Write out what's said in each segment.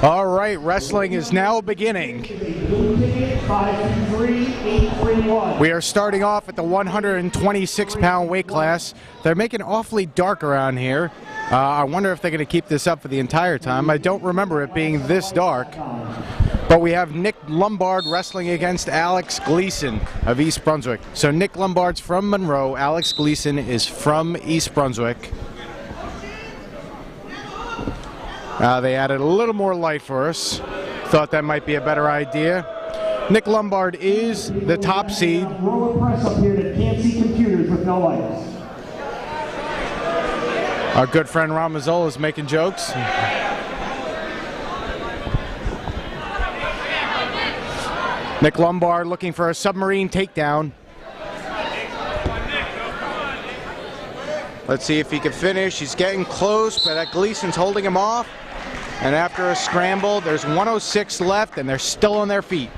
All right, wrestling is now beginning. We are starting off at the 126-pound weight class. They're making it awfully dark around here. I wonder if they're going to keep this up for the entire time. I don't remember it being this dark. But we have Nick Lombard wrestling against Alex Gleason of East Brunswick. So Nick Lombard's from Monroe. Alex Gleason is from East Brunswick. They added a little more light for us. Thought that might be a better idea. Nick Lombard is the top seed. Roller press up here that can't see computers with no lights. Our good friend Ron Mazzola is making jokes. Nick Lombard looking for a submarine takedown. Let's see if he can finish. He's getting close, but Gleason's holding him off. And after a scramble, there's 106 left, and they're still on their feet.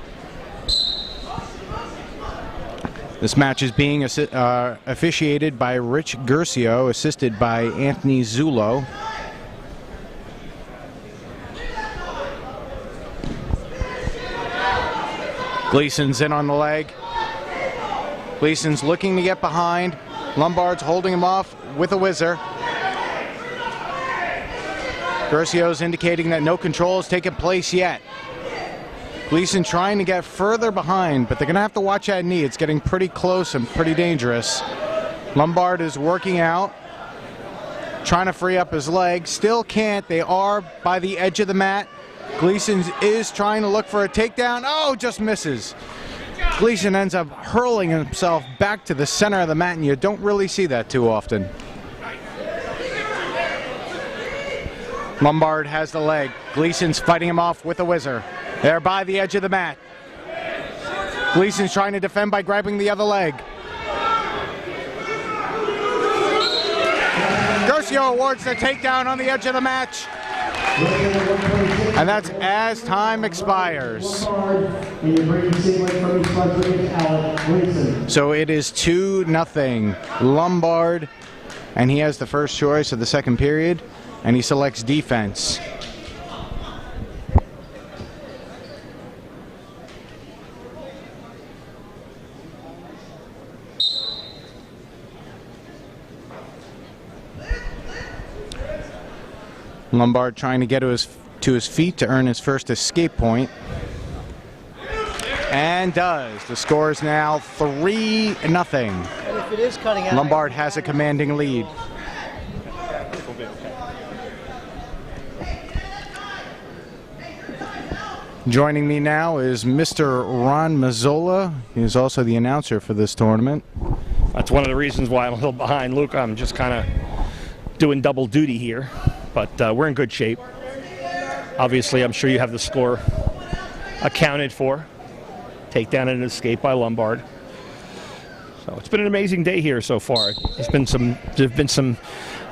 This match is being officiated by Rich Gercio, assisted by Anthony Zullo. Gleason's in on the leg. Gleason's looking to get behind. Lombard's holding him off with a whizzer. Gercio's indicating that no control has taken place yet. Gleason trying to get further behind, but they're going to have to watch that knee. It's getting pretty close and pretty dangerous. Lombard is working out, trying to free up his leg. Still can't. They are by the edge of the mat. Gleason is trying to look for a takedown. Oh, just misses. Gleason ends up hurling himself back to the center of the mat, and you don't really see that too often. Lombard has the leg. Gleason's fighting him off with a whizzer. They're by the edge of the mat. Gleason's trying to defend by grabbing the other leg. Gercio awards the takedown on the edge of the match. And that's as time expires. So it is 2-0. Lombard, and he has the first choice of the second period, and he selects defense. Lombard trying to get to his feet to earn his first escape point. And does. The score is now 3-0. Lombard has a commanding lead. Joining me now is Mr. Ron Mazzola. He is also the announcer for this tournament. That's one of the reasons why I'm a little behind Luke. I'm just kind of doing double duty here. But we're in good shape. Obviously, I'm sure you have the score accounted for. Takedown and escape by Lombard. So it's been an amazing day here so far. There've been some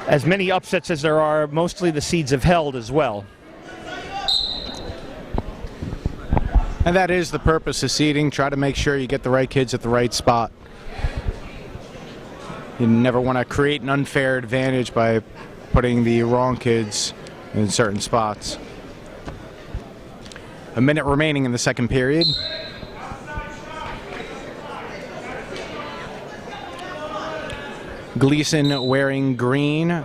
as many upsets as there are. Mostly the seeds have held as well. And that is the purpose of seeding. Try to make sure you get the right kids at the right spot. You never want to create an unfair advantage by putting the wrong kids in certain spots. A minute remaining in the second period. Gleason wearing green,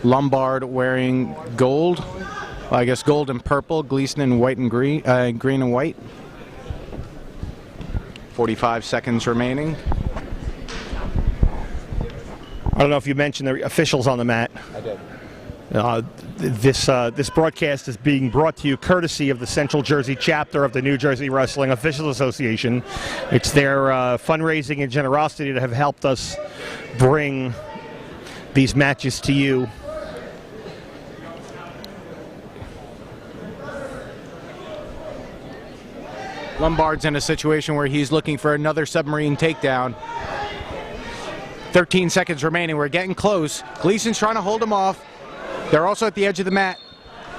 Lombard wearing gold. Well, I guess gold and purple, Gleason in white and green, green and white. 45 seconds remaining. I don't know if you mentioned the officials on the mat. I did. This broadcast is being brought to you courtesy of the Central Jersey chapter of the New Jersey Wrestling Officials Association. It's their fundraising and generosity that have helped us bring these matches to you. Lombard's in a situation where he's looking for another submarine takedown. 13 seconds remaining. We're getting close. Gleason's trying to hold him off. They're also at the edge of the mat,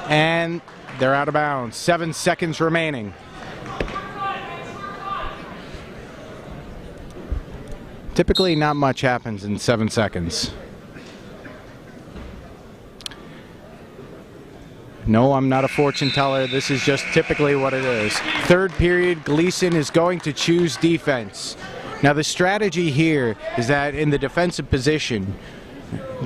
and they're out of bounds. 7 seconds remaining. Typically, not much happens in 7 seconds. No, I'm not a fortune teller. This is just typically what it is. Third period, Gleason is going to choose defense. Now the strategy here is that in the defensive position,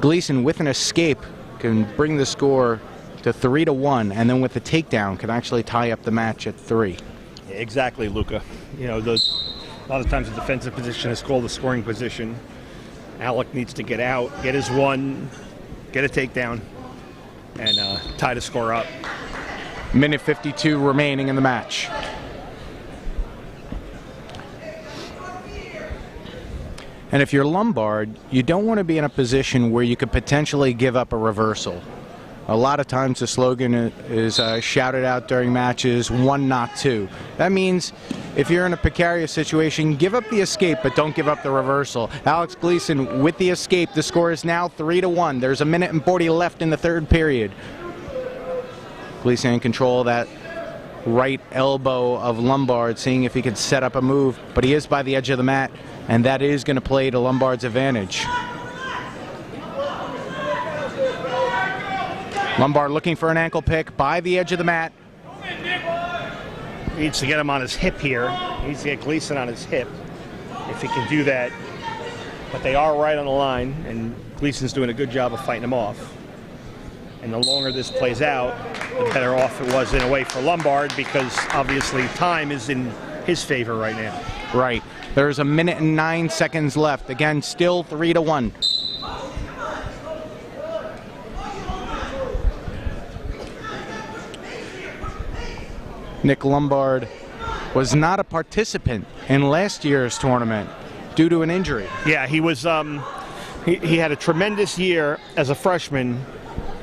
Gleason with an escape can bring the score to 3-1, and then with the takedown can actually tie up the match at 3. Yeah, exactly, Luca. You know, a lot of times the defensive position is called the scoring position. Alec needs to get out, get his one, get a takedown, and tie the score up. Minute 52 remaining in the match. And if you're Lombard, you don't want to be in a position where you could potentially give up a reversal. A lot of times the slogan is shouted out during matches, 1 not 2. That means if you're in a precarious situation, give up the escape, but don't give up the reversal. Alex Gleason with the escape. The score is now 3-1. There's a minute and 40 left in the third period. Gleason in control of that right elbow of Lombard, seeing if he could set up a move, but he is by the edge of the mat, and that is going to play to Lombard's advantage. Lombard looking for an ankle pick by the edge of the mat. Needs to get him on his hip here. He needs to get Gleason on his hip if he can do that. But they are right on the line, and Gleason's doing a good job of fighting him off. And the longer this plays out, the better off it was in a way for Lombard, because obviously time is in his favor right now. Right. There's a minute and 9 seconds left. Again, still 3-1. Nick Lombard was not a participant in last year's tournament due to an injury. Yeah, he was. He had a tremendous year as a freshman,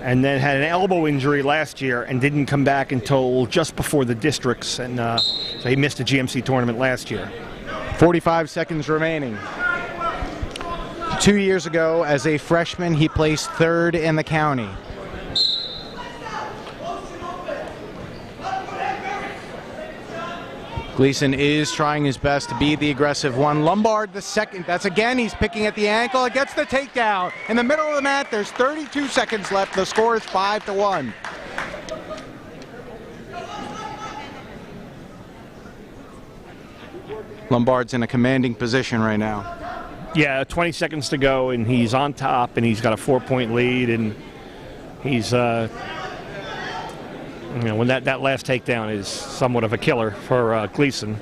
and then had an elbow injury last year and didn't come back until just before the districts, and so he missed the GMC tournament last year. 45 seconds remaining. 2 years ago, as a freshman, he placed 3rd in the county. Gleason is trying his best to be the aggressive one. Lombard the second. That's again, he's picking at the ankle. It gets the takedown. In the middle of the mat, there's 32 seconds left. The score is 5-1. Lombard's in a commanding position right now. Yeah, 20 seconds to go, and he's on top, and he's got a 4-point lead, and he's, you know, when that last takedown is somewhat of a killer for Gleason.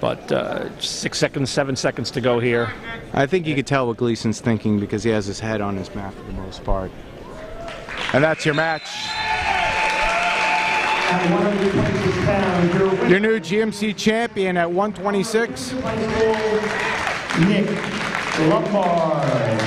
But 6 seconds, 7 seconds to go here. I think you could tell what Gleason's thinking because he has his head on his mat for the most part. And that's your match. Your new GMC champion at 126. Nick Lombard.